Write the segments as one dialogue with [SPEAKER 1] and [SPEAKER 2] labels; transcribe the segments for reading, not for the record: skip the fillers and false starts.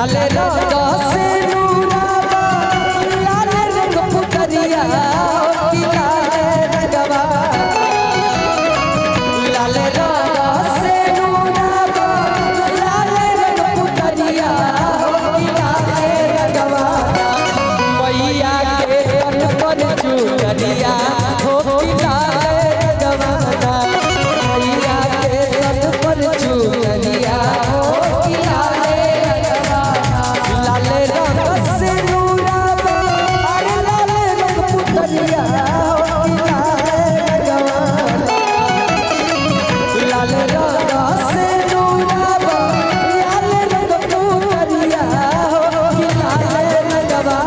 [SPEAKER 1] लाल रंग से नूराबा लाल रंग पुतरिया की लाल रंगवा लाल रंग से नूराबा लाल रंग पुतरिया की लाल रंगवा मैया के तन पर चुनरिया हो की लाल रंगवा मैया के तन पर चुनरिया हो की लाल रंगवा लाल रंग से नूराबा अरे लाल रंग पुतरिया हो की लाल रंगवा लाल रंग से नूराबा लाल रंग पुतरिया हो की लाल रंगवा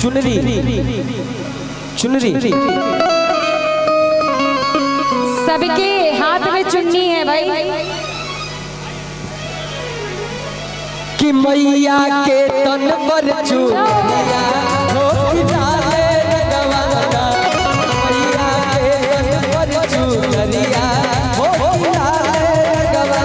[SPEAKER 1] चुनरी चुनरी
[SPEAKER 2] सबके हाथ में चुन्नी है भाई।
[SPEAKER 1] कि मैया के तन पर चुनरिया हो की लाल रंगवा मैया के तन पर चुनरिया हो की लाल रंगवा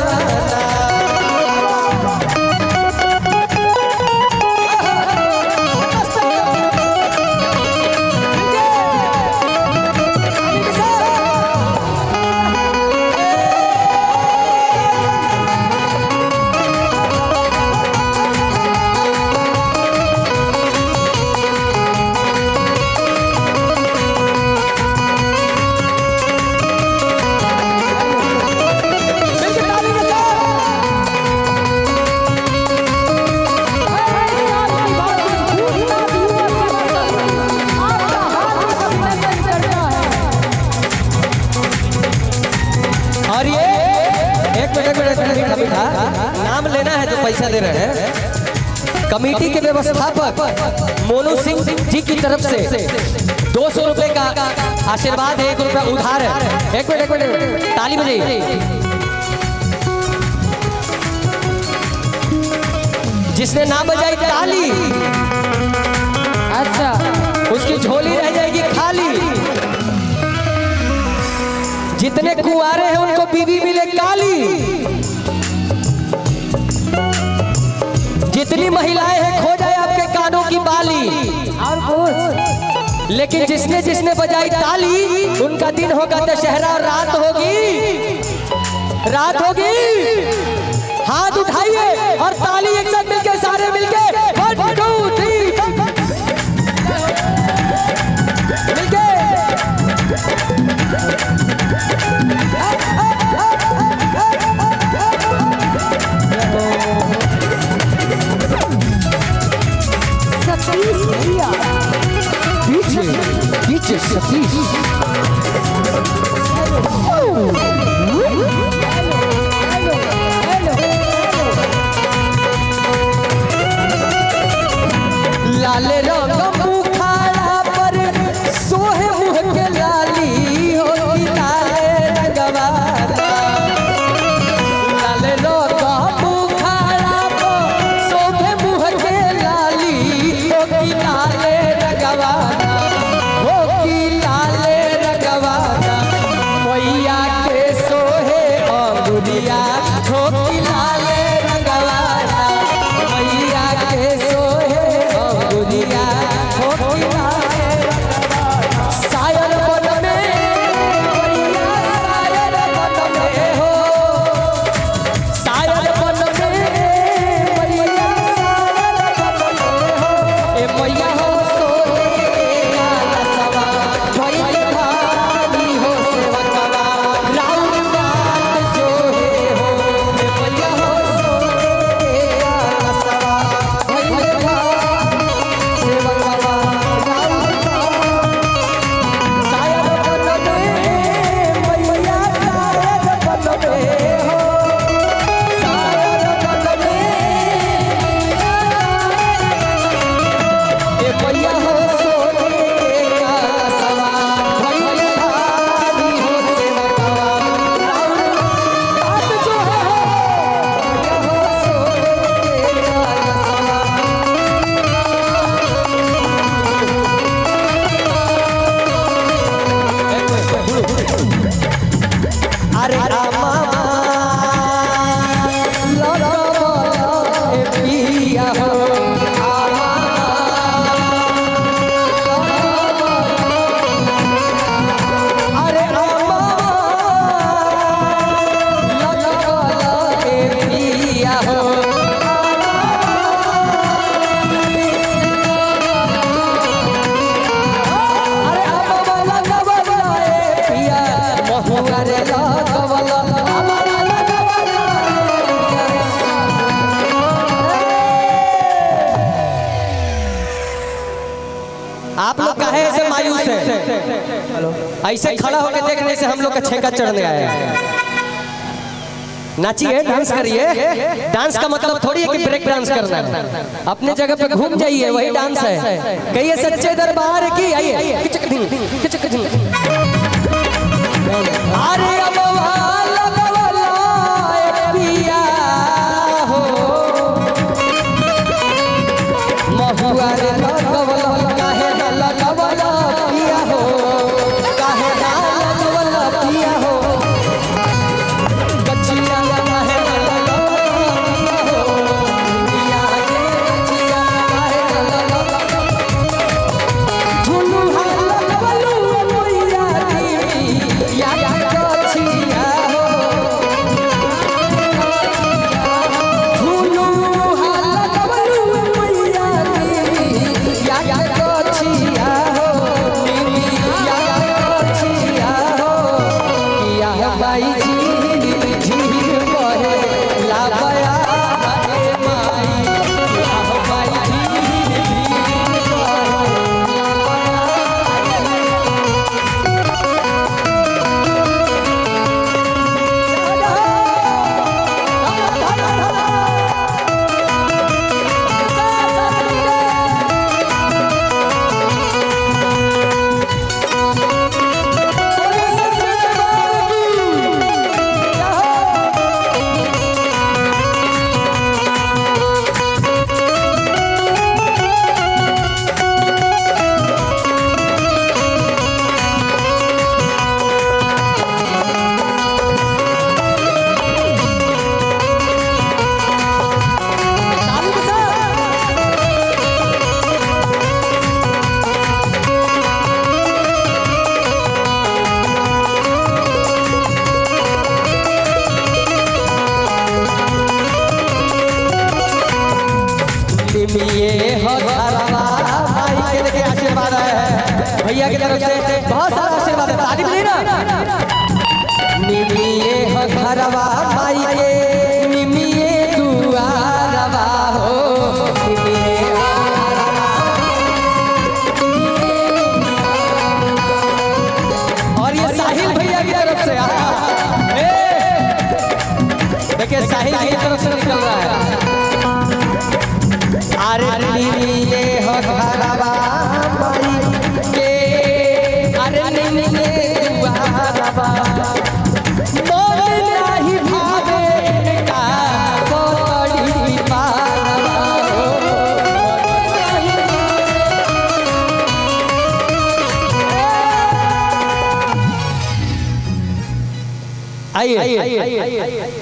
[SPEAKER 1] और ये एक मिनट मीठा नाम लेना है जो पैसा दे रहे हैं कमेटी के व्यवस्थापक मोनू सिंह जी की तरफ से 200 रुपए का आशीर्वाद है, 1 रुपया उधार है। एक मिनट ताली बजाइए। जिसने ना बजाई ताली
[SPEAKER 2] अच्छा
[SPEAKER 1] उसकी झोली रह जाएगी खाली। जितने कुंवारे हैं उनको बीवी मिले काली। जितनी महिलाएं हैं खो जाए आपके कानों की बाली।
[SPEAKER 2] और कुछ
[SPEAKER 1] लेकिन जिसने जिसने बजाई ताली उनका दिन होगा दशहरा और रात होगी। हाथ उठाइए और ताली एक साथ मिलके सारे मिलके 1 2 3 मिलके पीछे सतीश लगवला हमारा लगवला। आप लोग काहे ऐसे मायूस हैं? ऐसे खड़ा होकर देखने से हम लोग का छेका चढ़ने आया है। नाचिए, डांस करिए। डांस का मतलब थोड़ी है कि ब्रेक डांस करना है। अपने जगह पे घूम जाइए, वही डांस है। कहिए सच्चे दरबार की, आइए। अरे अब लगवला पिया हो महुआ रे लगवला काहे लगवला पिया हो, काहे लगवला पिया हो कचिया काहे लगवला पिया हो, पिया के कचिया काहे लगवला झुलू लगवलू मोइया दी या कचिया हो झुलू लगवलू मोइया दी या कचिया हो, या कचिया हो किया बाई झील झील बहे लाबया रे माई, किया बाई झील झील ये हो घरवा भाई के देखिए आशीर्वाद आया है भैया की तरफ से, बहुत सारा आशीर्वाद है। तारीफ नहीं ना। निमिये हो घरवा भाई के निमिये दुआरवा हो निमिये और ये साहिल भैया की तरफ से देखिए साहिल की तरफ से निकल रहा है। अरे निमिये हो घरवा माई के, अरे निमिये दुआरवा मोर नाही भावे का कोड़ी पारवा हो आइए।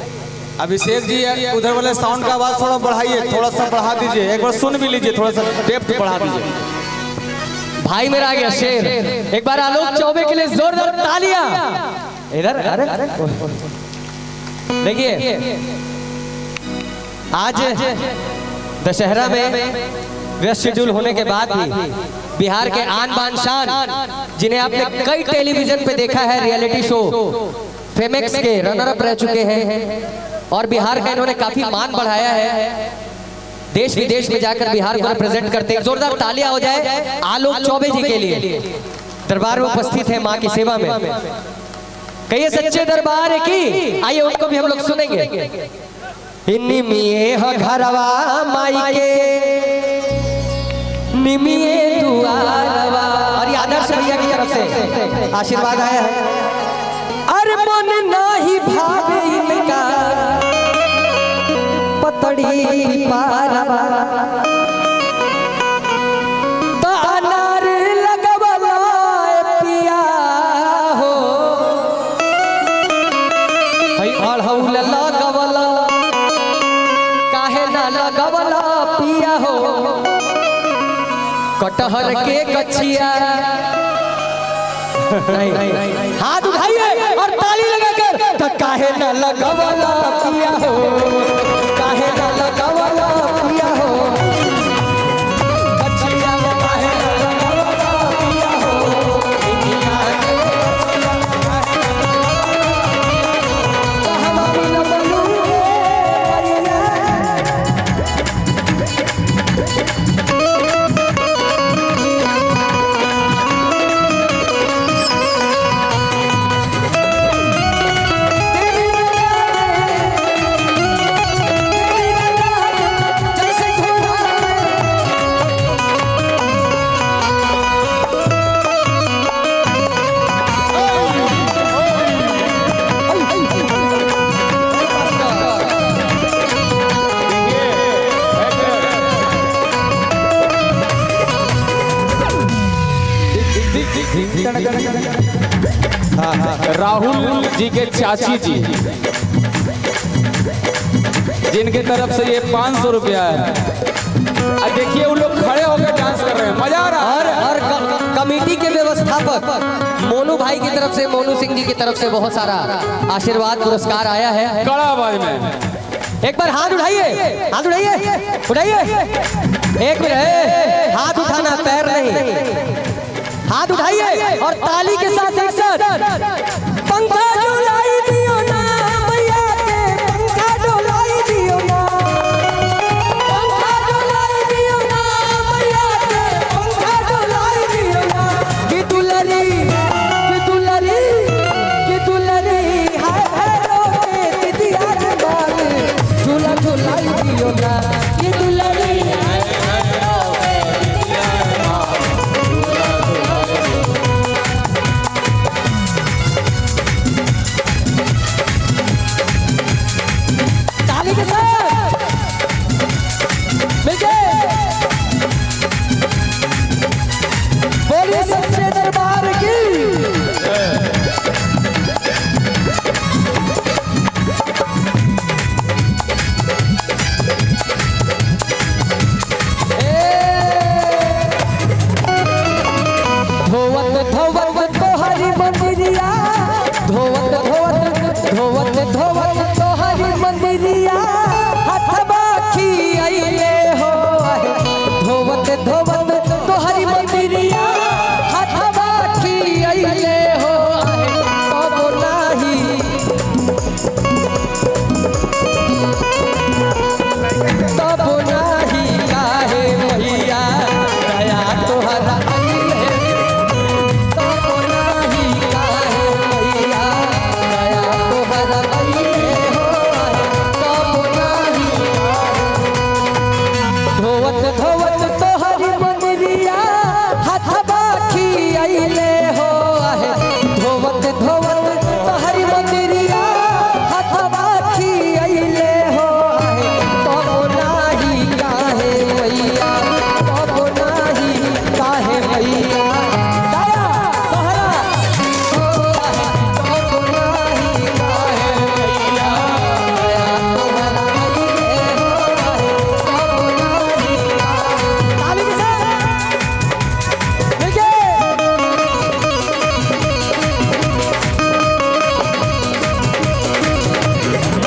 [SPEAKER 3] अभिषेक जी उधर वाले साउंड का आवाज थोड़ा बढ़ाइए, थोड़ा सा बढ़ा दीजिए, एक बार सुन भी लीजिए, थोड़ा सा डेप्थ बढ़ा दीजिए।
[SPEAKER 1] भाई मेरा आ गया शेर। एक बार आलोक चौबे के लिए जोरदार तालियां। इधर अरे देखिए आज दशहरा में व्यस्त शेड्यूल होने के बाद भी बिहार के आन बान शान जिन्हें आपने कई टेलीविजन पे देखा है, रियलिटी शो फेमेक्स के रनर अप रह चुके हैं और बिहार का इन्होंने काफी मान बढ़ाया है। देश विदेश में जाकर बिहार को रिप्रेजेंट करते हैं। जोरदार तालियां हो जाए आलोक चौबे जी के लिए, दरबार में उपस्थित है मां की सेवा में। कहिए सच्चे दरबार की, आइए उनको भी हम लोग सुनेंगे। निमिये हो घरवा माई के निमिये दुआरवा, और ये आदर्श भैया की तरफ से आशीर्वाद आया है। अरे मन नाही भावे इनका पतड़ी पारवा तो अनार लगवला पिया हो हई अढ़ौल लगवला काहे ना लगवला पिया हो कटहर के कचिया। हाथ उठाइए और ताली लगाकर तो काहे न लगवला पिया हो, काहे न लगवला पिया हो कचिया काहे न लगवला पिया हो, दुनिया के कचिया काहे न लगवला
[SPEAKER 3] राहुल जी के चाची जी, जिनके तरफ से ये 500 रुपया है। अब देखिए वो लोग खड़े होकर डांस कर रहे हैं, मजा आ रहा है।
[SPEAKER 1] और कमेटी के व्यवस्थापक मोनू भाई की तरफ से, मोनू सिंह जी की तरफ से बहुत सारा आशीर्वाद पुरस्कार आया है।
[SPEAKER 3] कड़ा आवाज में
[SPEAKER 1] एक बार हाथ उठाइए, हाथ उठाइए, उठाइए। एक मिनट, हाथ उठाना, पैर नहीं, हाथ उठाइए और ताली के साथ एक साथ पंखा डोलाई दियो ना भैया के, पंखा डोलाई दियो ना, पंखा डोलाई दियो ना भैया के, पंखा डोलाई दियो ना। कि दुलरी, कि दुलरी, कि दुलरी, हाय हाय रोके दिदिया के बाल, झूला झूलाई दियो ना। कि दुलरी के साथ मिलके बोलिए सच्चे दरबार की। धोवत धोवत तोहरी मंदिरिया, धोवत धोवत धोवत धोवत तोहरी मंदिरिया, हथबा खियाइले हो। धोवत धोवत तोहरी मंदिरिया, हथबा खियाइले हो। तब नाही, तब नाही काहे मैया दया तोहरा अइले, तब नाही काहे मैया दया तोहरा अइले हो। तब नाही धोवत धोवत तोहरी मंदिरिया, हथबा खियाइले हो। धोवत धोवत तोहरी मंदिरिया, हथबा खियाइले हो। तब नाही काहे मैया, तब नाही काहे मैया दया तोहरा, तब नाही काहे मैया दया तोहरा अइले हो। तब नाही ताली के साथ मिलके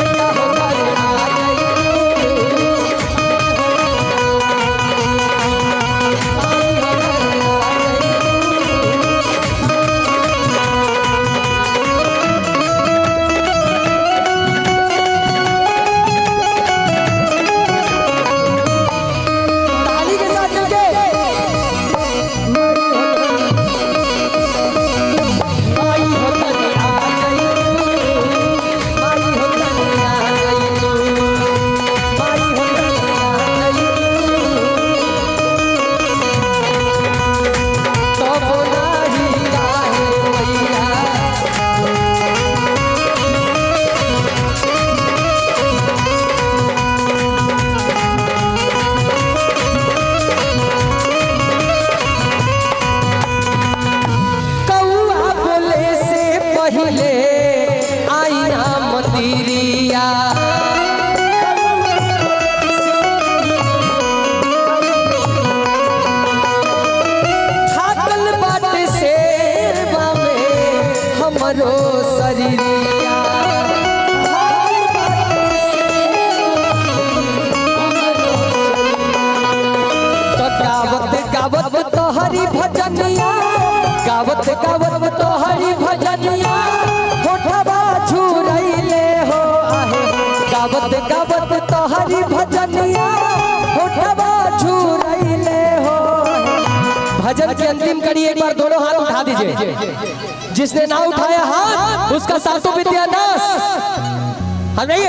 [SPEAKER 1] भैया हो गए आ ताली के साथ मिलके माई हो तनी आ गई, माई हो तनी आ गई, माई हो तनी आ गई। तब नाही काहे मैया कौआ बोले से पहिले आईना मंदिरिया, थाकल बाटे सेवा में हमरो शरीरिया। थाकल बाटे तो गावत गावत तोहरी भजनिया, गावत गावत तोहरी भजनिया, होठबा झुरैले हो। गावत गावत तोहरी भजनिया, होठबा झुरैले हो। भजन की अंतिम कड़ी एक बार दोनों हाथ उठा दीजिए, जिसने ना उठाया हाथ उसका सातों विद्या नाश। हम नहीं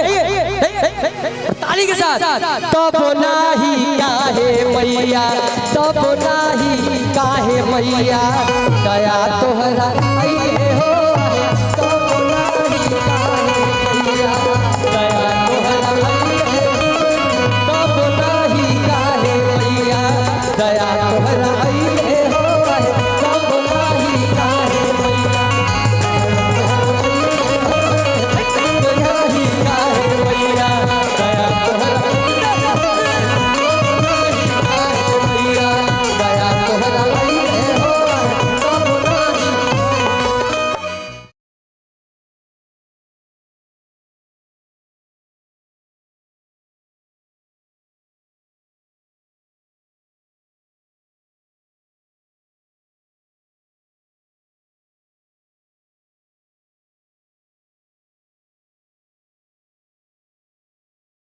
[SPEAKER 1] ताली के साथ। तब नाही काहे मैया, तब नाही काहे मैया दया तोहरा अइले